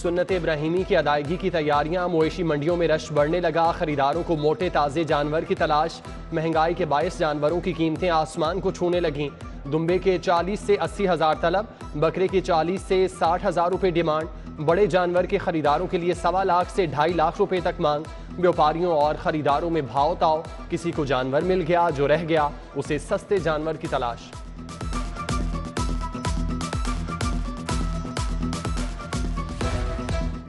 सुन्नत इब्राहिमी की अदायगी की तैयारियां, मवेशी मंडियों में रश बढ़ने लगा। खरीदारों को मोटे ताज़े जानवर की तलाश। महंगाई के बायस जानवरों की कीमतें आसमान को छूने लगीं। दुम्बे के 40 से 80 हज़ार तलब, बकरे के 40 से 60 हज़ार रुपये डिमांड। बड़े जानवर के खरीदारों के लिए 1.25 लाख से 2.5 लाख रुपए तक मांग। व्यापारियों और खरीदारों में भाव ताव। किसी को जानवर मिल गया, जो रह गया उसे सस्ते जानवर की तलाश।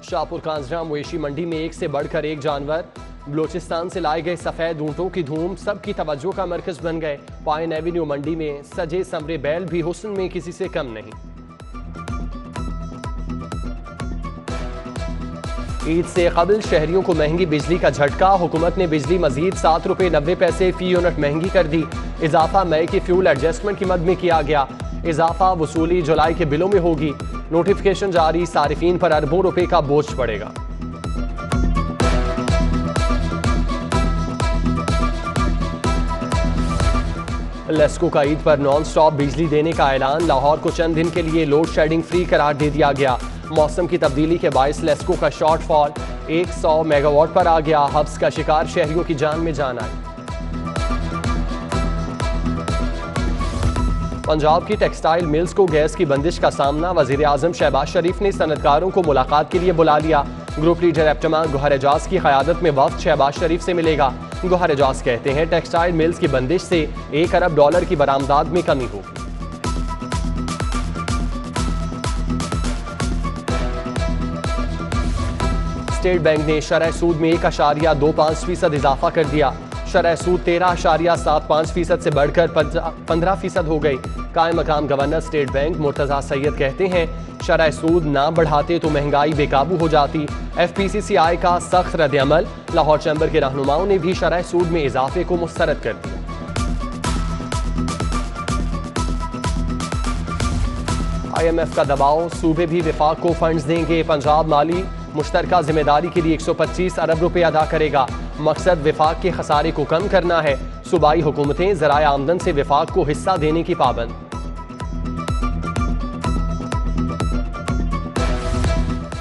शाहपुर कांजरा मवेशी मंडी में एक से बढ़कर एक जानवर। बलोचिस्तान से लाए गए सफेद ऊंटों की धूम सबकी तवज्जो का मरकज बन गए। पाइन एवेन्यू मंडी में सजे समरे बैल भी हुस्न में किसी से कम नहीं। ईद से कबल शहरियों को महंगी बिजली का झटका। हुकूमत ने बिजली मजीद 7 रुपये 90 पैसे फी यूनिट महंगी कर दी। इजाफा मई के फ्यूल एडजस्टमेंट की मद में किया गया। इजाफा वसूली जुलाई के बिलों में होगी। नोटिफिकेशन जारी, सारिफीन पर अरबों रुपए का बोझ पड़ेगा। लेस्को का ईद पर नॉन स्टॉप बिजली देने का ऐलान। लाहौर को चंद दिन के लिए लोड शेडिंग फ्री करार दे दिया गया। मौसम की तब्दीली के बायस लेस्को का शॉर्टफॉल 100 मेगावाट पर आ गया। हब्स का शिकार शहरियों की जान में जान आई। पंजाब की टेक्सटाइल मिल्स को गैस की बंदिश का सामना। वजीर आजम शहबाज शरीफ ने सनतकारों को मुलाकात के लिए बुला लिया। ग्रुप लीडर एप्टमा गौहर एजाज की क़यादत में वफ्द शहबाज शरीफ से मिलेगा। गौहर एजाज कहते हैं टेक्सटाइल मिल्स की बंदिश से $1 अरब की बरामदात में कमी होगी। स्टेट बैंक ने शरह सूद में 1.25% इजाफा कर दिया। शरह सूद 13.75% से बढ़कर 15% हो गई। कायम मकाम governor state bank Murtaza Syed कहते हैं शरह सूद ना बढ़ाते तो महंगाई बेकाबू हो जाती। FPCCI का सख्त रद्द-ए-अमल। लाहौर चैम्बर के रहनुमाओं ने भी शरह सूद में इजाफे को मुस्तरद कर दिया। IMF का दबाव, सूबे भी विफाक को फंड्स देंगे। पंजाब माली मुश्तरका जिम्मेदारी के लिए 125 अरब रुपए अदा करेगा। मकसद विफाक के खसारे को कम करना है। सूबाई हुकूमतें ज़राए आमदन से विफाक को हिस्सा देने की पाबंद।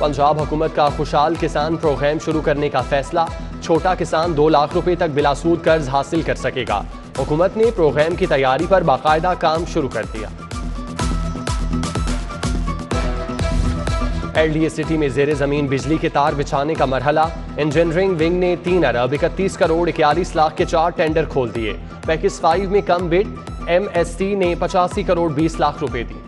पंजाब हुकूमत का खुशहाल किसान प्रोग्राम शुरू करने का फैसला। छोटा किसान 2 लाख रुपए तक बिलासूद कर्ज हासिल कर सकेगा। हुकूमत ने प्रोग्राम की तैयारी पर बाकायदा काम शुरू कर दिया। LDA सिटी में जेर जमीन बिजली के तार बिछाने का मरहला। इंजीनियरिंग विंग ने 3 अरब 31 करोड़ 41 लाख के 4 टेंडर खोल दिए। पैकेज 5 में कम बिड। MST ने 85 करोड़ 20 लाख रुपए दिए।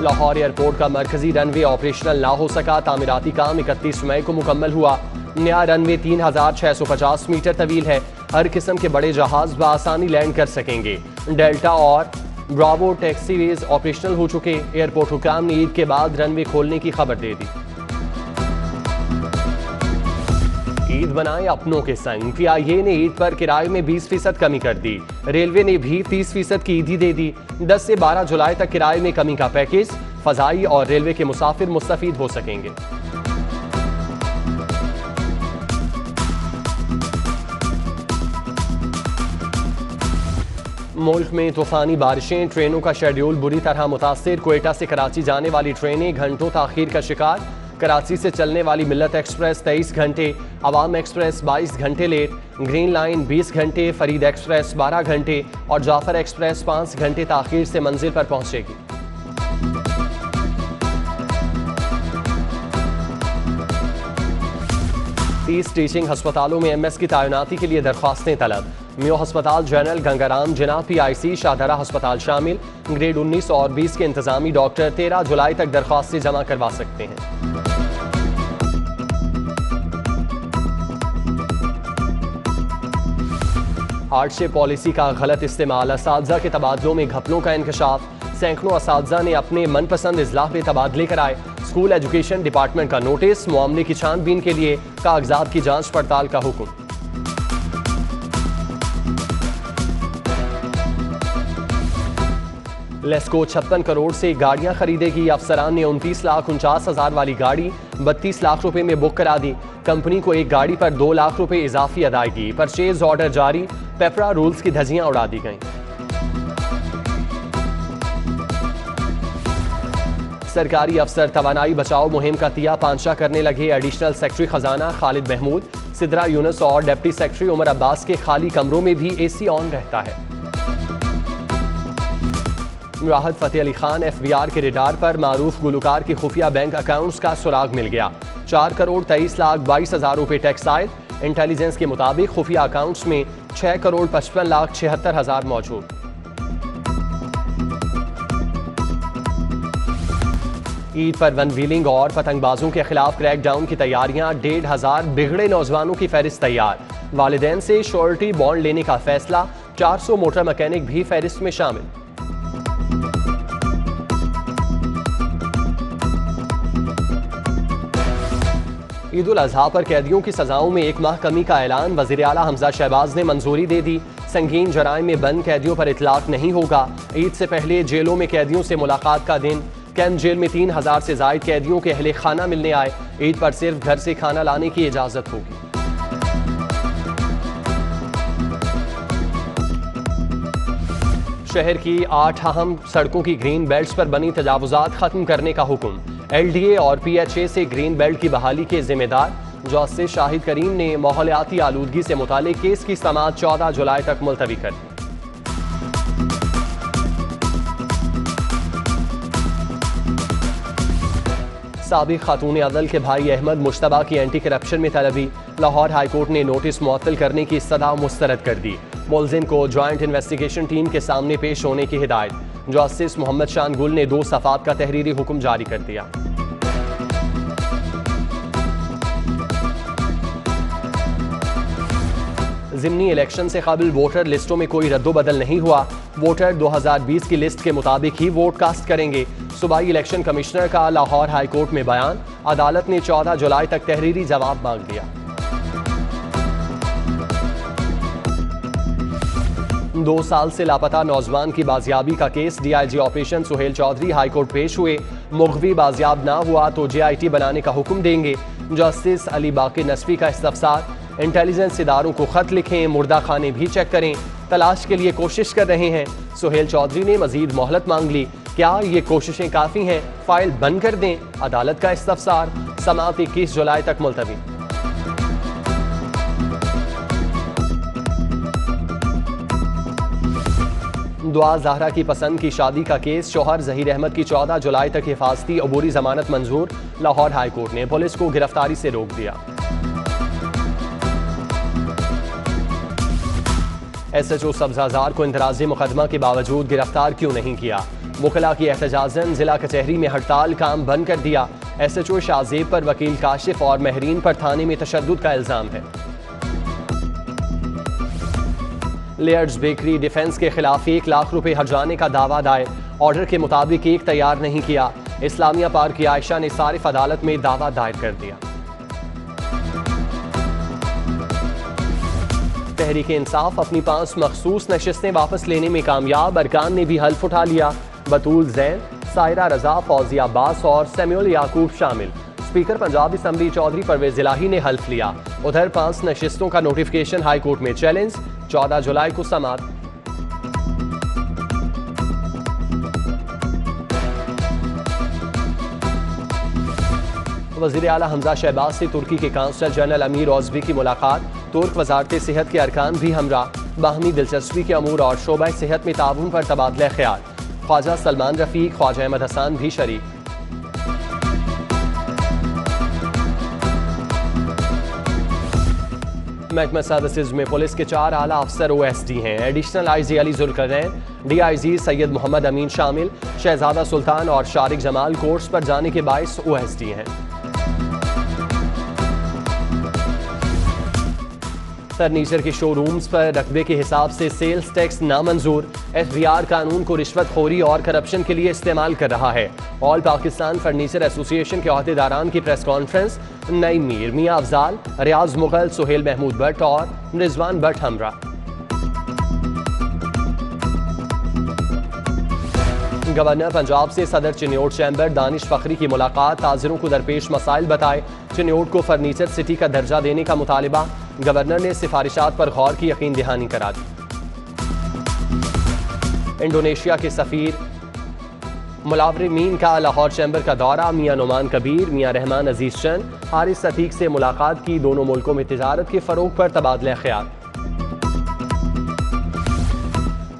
लाहौर एयरपोर्ट का मरकजी रनवे ऑपरेशनल ना हो सका। तामीराती काम 31 मई को मुकम्मल हुआ। नया रनवे 3650 मीटर तवील है। हर किस्म के बड़े जहाज बआसानी लैंड कर सकेंगे। डेल्टा और ब्रावो टैक्सीवेज ऑपरेशनल हो चुके। एयरपोर्ट हुकाम ने ईद के बाद रनवे खोलने की खबर दे दी। ईद बनाए अपनों के संग। PIA ने ईद पर किराए में 20% कमी कर दी। रेलवे ने भी 30% की ईदी दे दी। 10 से 12 जुलाई तक किराए में कमी का पैकेज। फजाई और रेलवे के मुसाफिर मुस्तफीद हो सकेंगे। मुल्क में तूफानी बारिशें, ट्रेनों का शेड्यूल बुरी तरह मुतासिर। क्वेटा से कराची जाने वाली ट्रेनें घंटों ताखीर का शिकार। कराची से चलने वाली मिल्लत एक्सप्रेस 23 घंटे, अवाम एक्सप्रेस 22 घंटे लेट, ग्रीन लाइन 20 घंटे, फरीद एक्सप्रेस 12 घंटे और जाफर एक्सप्रेस 5 घंटे ताखीर से मंजिल पर पहुंचेगी। तीस टीचिंग अस्पतालों में MS की तैनाती के लिए दरख्वास्तें तलब। मियो अस्पताल जनरल गंगाराम जिना, PIC शाहदरा अस्पताल शामिल। ग्रेड 19 और 20 के इंतजामी डॉक्टर 13 जुलाई तक दरख्वास्तें जमा करवा सकते हैं। हार्डशिप पॉलिसी का गलत इस्तेमाल। असातिज़ा के तबादलों में घपलों का इंकशाफ। सैकड़ों असातिज़ा ने अपने मनपसंद इजलाह में तबादले कराए। स्कूल एजुकेशन डिपार्टमेंट का नोटिस। मामले की छानबीन के लिए कागजात की जांच पड़ताल का हुक्म। लेस्को 56 करोड़ से गाड़ियां खरीदेगी। अफसरान ने 29,49,000 वाली गाड़ी 32 लाख रुपए में बुक करा दी। कंपनी को एक गाड़ी पर 2 लाख रुपए इजाफी अदायगी। परचेज ऑर्डर जारी। पेपरा रूल्स की धज्जियां उड़ा दी गईं। सरकारी अफसर तवानाई बचाओ मुहिम का तिया पांचा करने लगे। एडिशनल सेक्रेटरी खजाना खालिद महमूद, सिद्रा यूनुस और डिप्टी सेक्रेटरी उमर अब्बास के खाली कमरों में भी एसी ऑन रहता है। राहत फतेह अली खान FBR के रेडार पर मारूफ गुलकार के खुफिया बैंक अकाउंट्स का सुराग मिल गया। 4,23,22,000 रुपए टैक्स आए। इंटेलिजेंस के मुताबिक खुफिया अकाउंट्स में 6,55,76,000 मौजूद। ईद पर वन व्हीलिंग और पतंगबाजों के खिलाफ क्रैकडाउन की तैयारियां। 1,500 बिगड़े नौजवानों की फहरिस्त तैयार। वालिदैन से श्योरिटी बॉन्ड लेने का फैसला। 400 मोटर मैकेनिक भी फहरिस्त में शामिल। ईद उल अजहा पर कैदियों की सजाओं में 1 माह कमी का ऐलान। वज़ीर आला हमजा शहबाज ने मंजूरी दे दी। संगीन जराइम में बंद कैदियों पर इतलाक नहीं होगा। ईद से पहले जेलों में कैदियों से मुलाकात का दिन। कैंप जेल में 3,000 से जायद कैदियों के अहले खाना मिलने आए। ईद पर सिर्फ घर से खाना लाने की इजाजत होगी। शहर की 8 अहम सड़कों की ग्रीन बेल्ट्स पर बनी तजावुजात खत्म करने का हुक्म। LDA और PHA से ग्रीन बेल्ट की बहाली के जिम्मेदार जस्टिस शाहिद करीम ने माहौलियाती आलूदगी से मुतालिक केस की समाअत 14 जुलाई तक मुलतवी कर दी। साबिक खातून अदल के भाई अहमद मुश्तबा की एंटी करप्शन में तलबी। लाहौर हाईकोर्ट ने नोटिस मुअत्तल करने की सदा मुस्तरद कर दी। मुलजिम को ज्वाइंट इन्वेस्टिगेशन टीम के सामने पेश होने की हिदायत। जस्टिस मोहम्मद शान गुल ने 2 सफ़ात का तहरीरी हुक्म जारी कर दिया। ज़िमनी इलेक्शन से कबल वोटर लिस्टों में कोई रद्दोबदल नहीं हुआ। वोटर 2020 की लिस्ट के मुताबिक ही वोट कास्ट करेंगे। सूबाई इलेक्शन कमिश्नर का लाहौर हाईकोर्ट में बयान। अदालत ने 14 जुलाई तक तहरीरी जवाब मांग लिया। 2 साल से लापता नौजवान की बाजियाबी का केस। DIG operation Suhail Chaudhry high court पेश हुए। मुग़वी बाजियाब ना हुआ तो JIT बनाने का हुक्म देंगे। जस्टिस अली बाकी नसवी का इस्तफसार। इंटेलिजेंस इदारों को खत लिखें, मुर्दा खाने भी चेक करें, तलाश के लिए कोशिश कर रहे हैं। सुहेल चौधरी ने मजीद मोहलत मांग ली। क्या ये कोशिशें काफ़ी हैं? फाइल बंद कर दें। अदालत का इस्तफसार। समाअत 21 जुलाई तक मुलतवी। दुआ ज़हरा की पसंद की शादी का केस। शौहर ज़हीर अहमद की 14 जुलाई तक हिफाजती अबूरी जमानत मंजूर। लाहौर हाईकोर्ट ने पुलिस को गिरफ्तारी से रोक दिया। SHO सब्ज़ाज़ार को इंतराज़ी मुकदमा के बावजूद गिरफ्तार क्यों नहीं किया? वकला की एहतजाजन जिला कचहरी में हड़ताल, काम बंद कर दिया। SHO शाहजेब पर वकील काशिफ और महरीन पर थाने में तशद्दुद का इल्ज़ाम है। लेयर्स बेकरी डिफेंस के खिलाफ 1 लाख रुपए हर्जाने का दावा दायर। ऑर्डर के मुताबिक एक तैयार नहीं किया। इस्लामिया पार्क की आयशा ने सारिफ अदालत में दावा दायर कर दिया। तहरीक इंसाफ अपनी 5 मखसूस नशिस्तें वापस लेने में कामयाब। अरकान ने भी हल्फ उठा लिया। बतूल जैन, सायरा रजा, फौजिया अब्बास और सैमुअल याकूब शामिल। स्पीकर पंजाब असम्बली चौधरी परवेज इलाही ने हल्फ लिया। उधर 5 नशिस्तों का नोटिफिकेशन हाई कोर्ट में चैलेंज। 14 जुलाई को समाअत। वज़ीर आला हमजा शहबाज से तुर्की के कांसलर जनरल अमीर औज़वी की मुलाकात। तुर्क वज़ारत सेहत के अरकान भी हमरा। बाहमी दिलचस्पी के अमूर और शोबा सेहत में ताउन पर तबादला ख्याल। ख्वाजा सलमान रफ़ीक, ख्वाजा अहमद हसन भी शरीक। महकमा सर्विसेज में पुलिस के 4 आला अफसर OSD हैं। Additional IG Ali Zulqarnain, DIG Syed Mohammad Amin शामिल। शहजादा सुल्तान और शारिक जमाल कोर्स पर जाने के बायस OSD हैं। फर्नीचर के शोरूम्स पर रकबे के हिसाब से सेल्स टैक्स नामंजूर। FBR कानून को रिश्वतखोरी और करप्शन के लिए इस्तेमाल कर रहा है। ऑल पाकिस्तान फर्नीचर एसोसिएशन के अहदेदारान की प्रेस कॉन्फ्रेंस। नईम मीर, मियां अफजाल, रियाज मुगल, सुहेल महमूद भट्ट और रिजवान भट्ट हमरा। गवर्नर पंजाब से सदर चिन्योट चैम्बर दानिश फखरी की मुलाकात। ताजिरों को दरपेश मसाइल बताए। चिन्योट को फर्नीचर सिटी का दर्जा देने का मुतालिबा। गवर्नर ने सिफारिशात पर गौर की यकीन दहानी करा दी। इंडोनेशिया के सफीर मुलावरिमीन का लाहौर चैम्बर का दौरा, मियां नुमान कबीर, मियां रहमान अजीज चंद, हारिस अतीक से मुलाकात की। दोनों मुल्कों में तिजारत के फरोग पर तबादला ख्याल।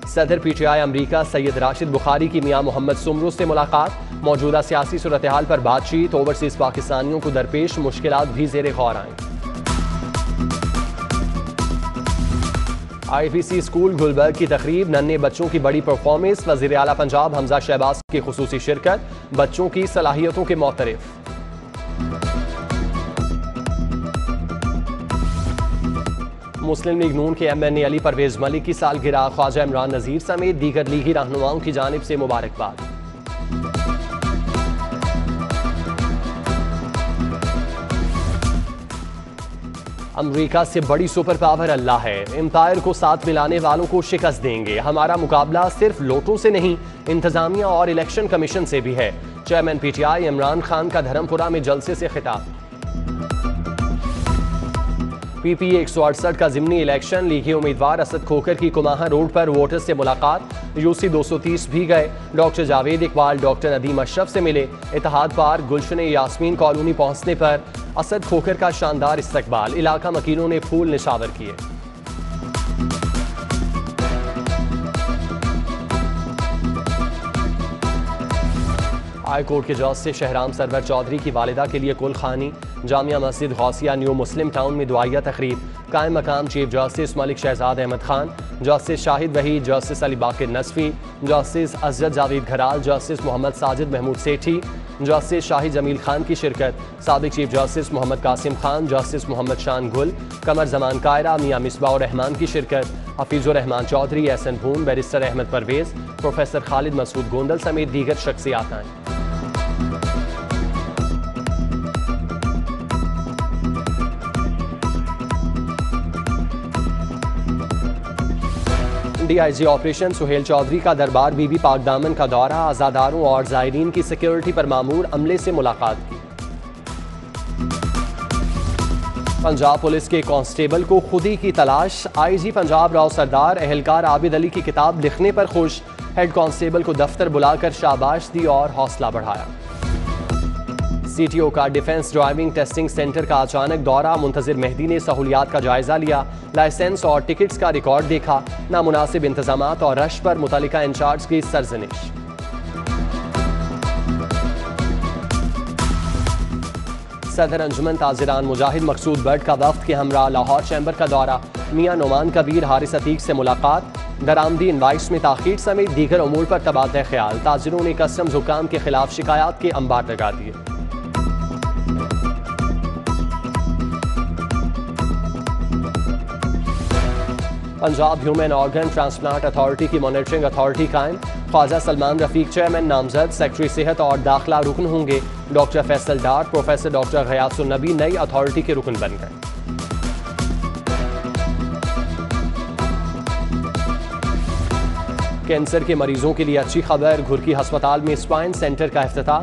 सदर PTI अमरीका सैयद राशिद बुखारी की मियां मोहम्मद सुमरू से मुलाकात, मौजूदा सियासी सूरत हाल पर बातचीत। ओवरसीज पाकिस्तानियों को दरपेश मुश्किलात भी ज़ेरे गौर आएं। IVC स्कूल गुलबर्ग की तकरीब, नन्हे बच्चों की बड़ी परफॉर्मेंस। वज़ीर आला पंजाब हमजा शहबाज की खुसूसी शिरकत, बच्चों की सलाहियतों के मोतरफ। मुस्लिम लीग नून के MNA अली परवेज मलिक की सालगिरह, ख्वाजा इमरान नज़ीर समेत दीगर लीगी रहनुमाओं की जानिब से मुबारकबाद। अमरीका से बड़ी सुपर पावर अल्लाह है, एम्पायर को साथ मिलाने वालों को शिकस्त देंगे। हमारा मुकाबला सिर्फ लोटों से नहीं, इंतजामिया और इलेक्शन कमीशन से भी है। चेयरमैन PTI इमरान खान का धर्मपुरा में जलसे से खिताब। PPA 168 का ज़िमनी इलेक्शन, लीगी उम्मीदवार असद खोकर की कुमाहा रोड पर वोटर्स से मुलाकात। UC 230 भी गए, डॉक्टर जावेद इकबाल, डॉक्टर नदीम अशरफ से मिले। इत्तेहाद पार्क गुलशन यास्मीन कॉलोनी पहुंचने पर असद खोकर का शानदार इस्तकबाल, इलाका मकीनों ने फूल निशावर किए। हाई कोर्ट के जज से शहराम सरवर चौधरी की वालिदा के लिए कुल खानी। जामिया मस्जिद गौसिया न्यू मुस्लिम टाउन में दुआया तकरीब, कायम मकाम chief justice Malik Shahzad Ahmad Khan, justice Shahid Waheed, justice Ali Baqir Najafi, justice Asjad Javed Ghural, justice Mohammad Sajid Mahmood Sethi, justice Shahid Jamil Khan की शिरकत। साबिक chief justice Mohammad Qasim Khan, justice Mohammad Shan Gul, कमर जमान कायरा, मियां मिसबाह रहमान की शिरकत। हफीजुर रहमान चौधरी, एहसन भून, बैरिस्टर अहमद परवेज, प्रोफेसर खालिद मसूद गोंदल समेत दीगर शख्सियात आए। DIG ऑपरेशन सुहेल चौधरी का दरबार बीबी पाक दामन का दौरा, आज़ादारों और ज़ायरीन की सिक्योरिटी पर मामूर अमले से मुलाकात की। पंजाब पुलिस के कांस्टेबल को खुदी की तलाश, IG पंजाब राव सरदार एहलकार आबिद अली की किताब लिखने पर खुश। हेड कांस्टेबल को दफ्तर बुलाकर शाबाश दी और हौसला बढ़ाया। CTO का डिफेंस ड्राइविंग टेस्टिंग सेंटर का अचानक दौरा, मुंतजिर मेहदी ने सहूलियात का जायजा लिया, लाइसेंस और टिकट्स का रिकॉर्ड देखा। नामुनासिब इंतजामात और रश पर मुतल्लिका इंचार्ज की सरजनिश। सदर अंजुमन ताजिरान मुजाहिद मकसूद बट का वफ्द के हमरा लाहौर चैम्बर का दौरा, मियां नुमान कबीर, हारिस अतीक से मुलाकात। दरामदी इनवाइस में ताखीर समेत दीगर अमूर पर तबादला ख्याल, ताजिरों ने कस्टम्स हुकाम के खिलाफ शिकायत के अंबार लगा दिए। Punjab human organ transplant authority की मॉनिटरिंग अथॉरिटी कायम, ख्वाजा सलमान रफीक चेयरमैन नामजद, सेक्रेटरी सेहत और दाखिला रुकन होंगे। डॉक्टर फैसल डार, प्रोफेसर डॉक्टर गयासुन नबी नई अथॉरिटी के रुकन बन गए। कैंसर के मरीजों के लिए अच्छी खबर, घुरकी अस्पताल में स्पाइन सेंटर का इफ्तिताह।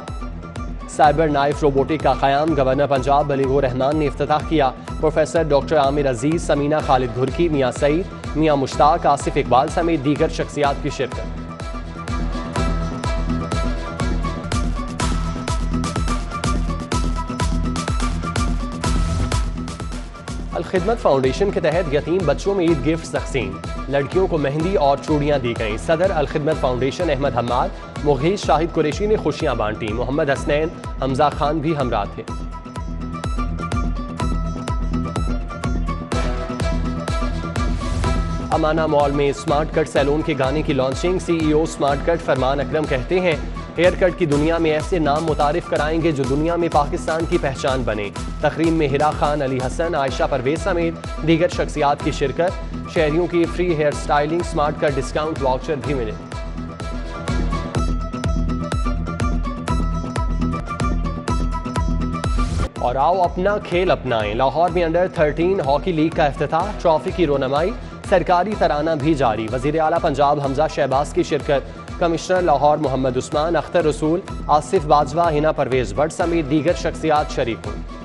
साइबर नाइफ रोबोटिक का क़याम, गवर्नर पंजाब बलीगुर रहमान ने इफ्तिताह किया। प्रोफेसर डॉक्टर आमिर अजीज, समीना खालिद घुरकी, मियां सईद, मियां मुश्ताक, आसिफ इकबाल समेत दीगर शख्सियात की शिरकत। अल-खिदमत फाउंडेशन के तहत यतीम बच्चों में ईद गिफ्ट तक़सीम, लड़कियों को मेहंदी और चूड़ियां दी गईं। सदर अल-खिदमत फाउंडेशन अहमद हम्माद, मुगीस शाहिद कुरैशी ने खुशियां बांटी। मोहम्मद हसनैन, हमजा खान भी हमरा थे। अमाना मॉल में स्मार्ट कट सैलून के गाने की लॉन्चिंग। CEO स्मार्ट कट फरमान अकरम कहते हैं, हेयर कट की दुनिया में ऐसे नाम मुतारिफ कराएंगे जो दुनिया में पाकिस्तान की पहचान बने। तकरीब में हिरा खान, अली हसन, आयशा परवेज समेत दीगर शख्सियात की शिरकत। शहरियों की free hair styling, smart cut discount voucher भी मिले। और आओ अपना खेल अपनाएं, लाहौर में अंडर 13 हॉकी लीग का इफ्तिताह, ट्रॉफी की रोनमाई, सरकारी तराना भी जारी। वज़ीर आला पंजाब हमजा शहबाज की शिरकत। कमिश्नर लाहौर मोहम्मद उस्मान, अख्तर रसूल, आसिफ बाजवा, हिना परवेज भट्ट समेत दीगर शख्सियात शरीक हुई।